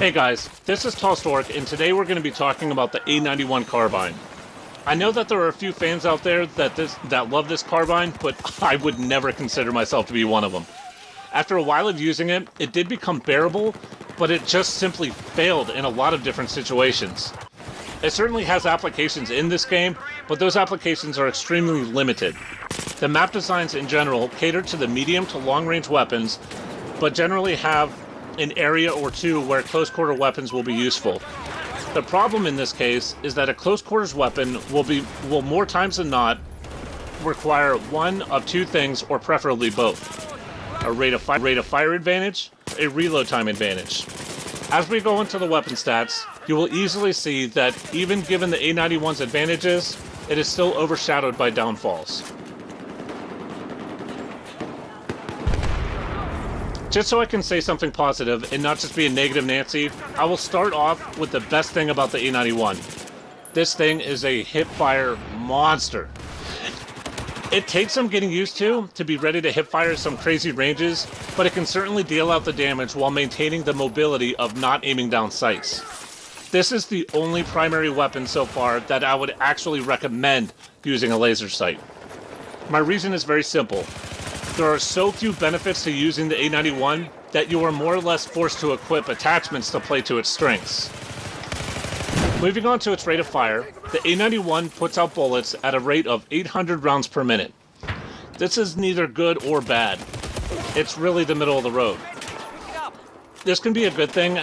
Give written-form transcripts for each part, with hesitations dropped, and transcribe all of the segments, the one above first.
Hey guys, this is Tall Stork, and today we're going to be talking about the A-91 Carbine. I know that there are a few fans out there that love this carbine, but I would never consider myself to be one of them. After a while of using it, it did become bearable, but it just simply failed in a lot of different situations. It certainly has applications in this game, but those applications are extremely limited. The map designs in general cater to the medium to long-range weapons, but generally have an area or two where close-quarter weapons will be useful. The problem in this case is that a close-quarters weapon will more times than not require one of two things, or preferably both: a rate of fire advantage, a reload time advantage. As we go into the weapon stats, you will easily see that even given the A-91's advantages, it is still overshadowed by downfalls. Just so I can say something positive and not just be a negative Nancy, I will start off with the best thing about the A-91. This thing is a hip-fire monster. It takes some getting used to be ready to hip-fire some crazy ranges, but it can certainly deal out the damage while maintaining the mobility of not aiming down sights. This is the only primary weapon so far that I would actually recommend using a laser sight. My reason is very simple. There are so few benefits to using the A-91 that you are more or less forced to equip attachments to play to its strengths. Moving on to its rate of fire, the A-91 puts out bullets at a rate of 800 rounds per minute. This is neither good or bad. It's really the middle of the road. This can be a good thing,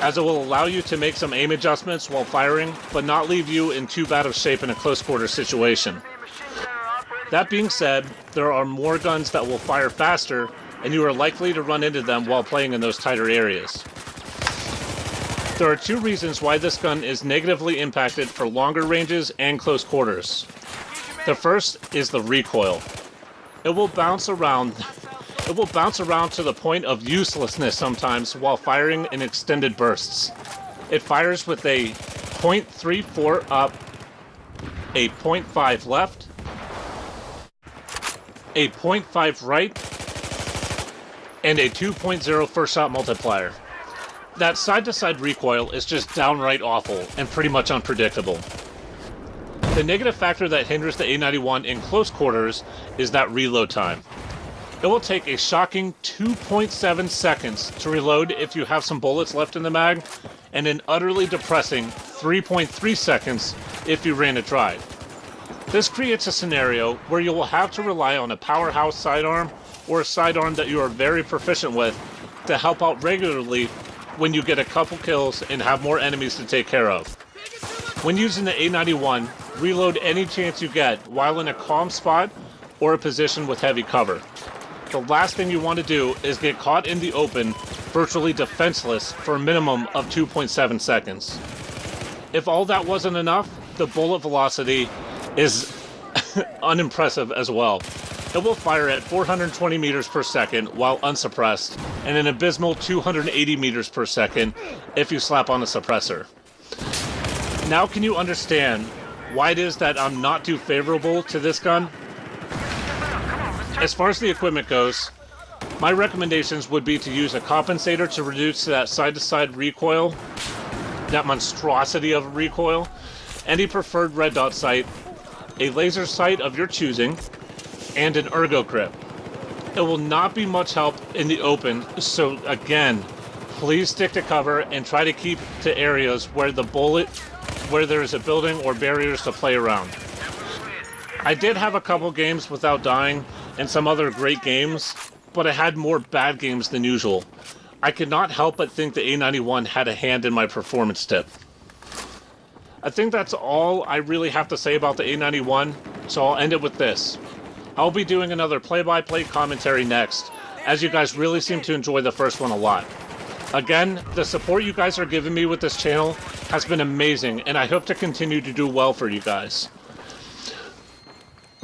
as it will allow you to make some aim adjustments while firing, but not leave you in too bad of shape in a close-quarter situation. That being said, there are more guns that will fire faster, and you are likely to run into them while playing in those tighter areas. There are two reasons why this gun is negatively impacted for longer ranges and close quarters. The first is the recoil. It will bounce around to the point of uselessness sometimes while firing in extended bursts. It fires with a .34 up, a .5 left, a .5 right, and a 2.0 first shot multiplier. That side-to-side recoil is just downright awful and pretty much unpredictable. The negative factor that hinders the A-91 in close quarters is that reload time. It will take a shocking 2.7 seconds to reload if you have some bullets left in the mag, and an utterly depressing 3.3 seconds if you ran it dry. This creates a scenario where you will have to rely on a powerhouse sidearm or a sidearm that you are very proficient with to help out regularly when you get a couple kills and have more enemies to take care of. When using the A-91, reload any chance you get while in a calm spot or a position with heavy cover. The last thing you want to do is get caught in the open, virtually defenseless for a minimum of 2.7 seconds. If all that wasn't enough, the bullet velocity is unimpressive as well. It will fire at 420 meters per second while unsuppressed, and an abysmal 280 meters per second if you slap on a suppressor. Now can you understand why it is that I'm not too favorable to this gun? As far as the equipment goes, my recommendations would be to use a compensator to reduce that side-to-side recoil, that monstrosity of a recoil, any preferred red dot sight, a laser sight of your choosing, and an ergo grip. It will not be much help in the open, so again, please stick to cover and try to keep to areas where there is a building or barriers to play around. I did have a couple games without dying and some other great games, but I had more bad games than usual. I could not help but think the A-91 had a hand in my performance tip. I think that's all I really have to say about the A-91, so I'll end it with this. I'll be doing another play-by-play commentary next, as you guys really seem to enjoy the first one a lot. Again, the support you guys are giving me with this channel has been amazing, and I hope to continue to do well for you guys.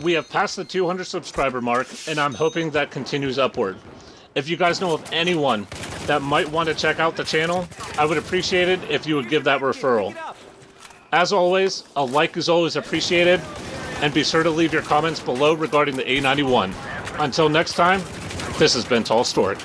We have passed the 200 subscriber mark, and I'm hoping that continues upward. If you guys know of anyone that might want to check out the channel, I would appreciate it if you would give that referral. As always, a like is always appreciated, and be sure to leave your comments below regarding the A-91. Until next time, this has been Tall Stork.